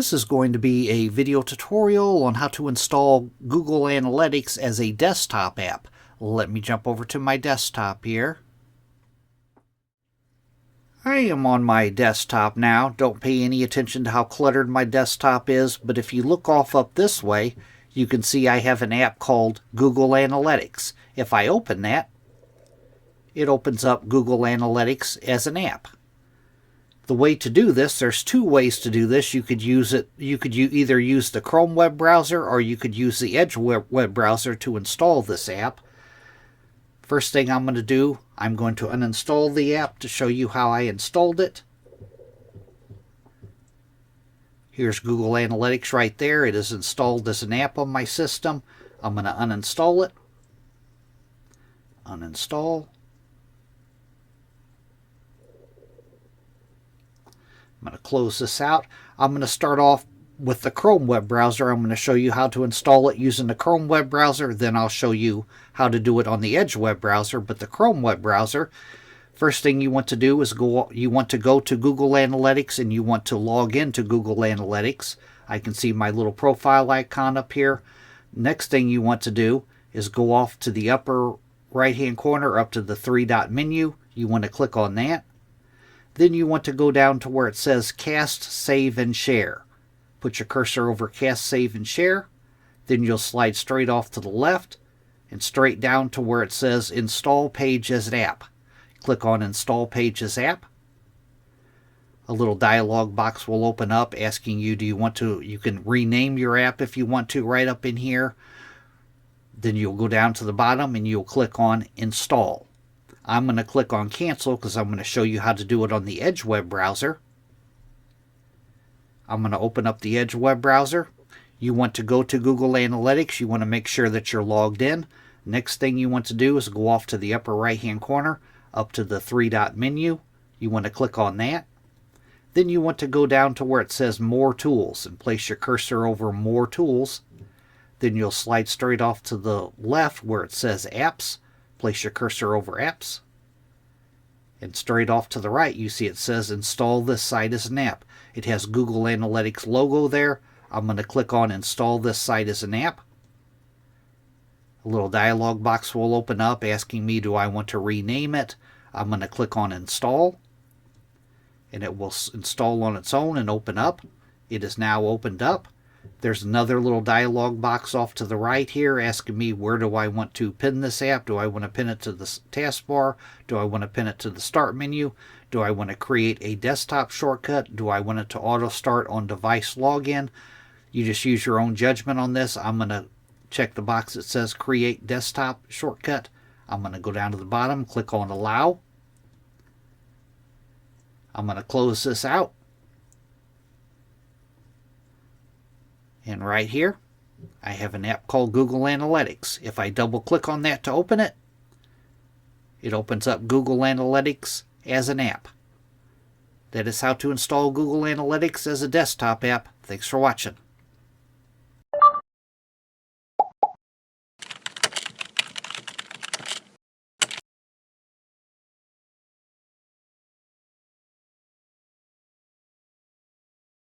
This is going to be a video tutorial on how to install Google Analytics as a desktop app. Let me jump over to my desktop here. I am on my desktop now. Don't pay any attention to how cluttered my desktop is, but if you look off up this way, you can see I have an app called Google Analytics. If I open that, it opens up Google Analytics as an app. The way to do this, there's two ways to do this. You could either use the Chrome web browser or you could use the Edge web browser to install this app. First thing I'm going to do, I'm going to uninstall the app to show you how I installed it. Here's Google Analytics right there. It is installed as an app on my system. I'm going to uninstall it. Uninstall. I'm going to close this out. I'm going to start off with the Chrome web browser. I'm going to show you how to install it using the Chrome web browser. Then I'll show you how to do it on the Edge web browser. But the Chrome web browser, first thing you want to do is you want to go to Google Analytics and you want to log into Google Analytics. I can see my little profile icon up here. Next thing you want to do is go off to the upper right hand corner up to the three-dot menu. You want to click on that. Then you want to go down to where it says Cast, Save, and Share. Put your cursor over Cast, Save, and Share. Then you'll slide straight off to the left and straight down to where it says Install Page as an App. Click on Install Page as App. A little dialog box will open up asking you, you can rename your app if you want to right up in here. Then you'll go down to the bottom and you'll click on Install. I'm going to click on Cancel because I'm going to show you how to do it on the Edge web browser. I'm going to open up the Edge web browser. You want to go to Google Analytics. You want to make sure that you're logged in. Next thing you want to do is go off to the upper right hand corner up to the three-dot menu. You want to click on that. Then you want to go down to where it says More Tools and place your cursor over More Tools. Then you'll slide straight off to the left where it says Apps. Place your cursor over Apps. And straight off to the right, you see it says Install this site as an app. It has Google Analytics logo there. I'm going to click on Install this site as an app. A little dialog box will open up asking me, do I want to rename it? I'm going to click on Install. And it will install on its own and open up. It is now opened up. There's another little dialog box off to the right here asking me where do I want to pin this app. Do I want to pin it to the taskbar? Do I want to pin it to the start menu? Do I want to create a desktop shortcut? Do I want it to auto start on device login? You just use your own judgment on this. I'm going to check the box that says create desktop shortcut. I'm going to go down to the bottom, click on allow. I'm going to close this out. And right here, I have an app called Google Analytics. If I double click on that to open it, it opens up Google Analytics as an app. That is how to install Google Analytics as a desktop app. Thanks for watching.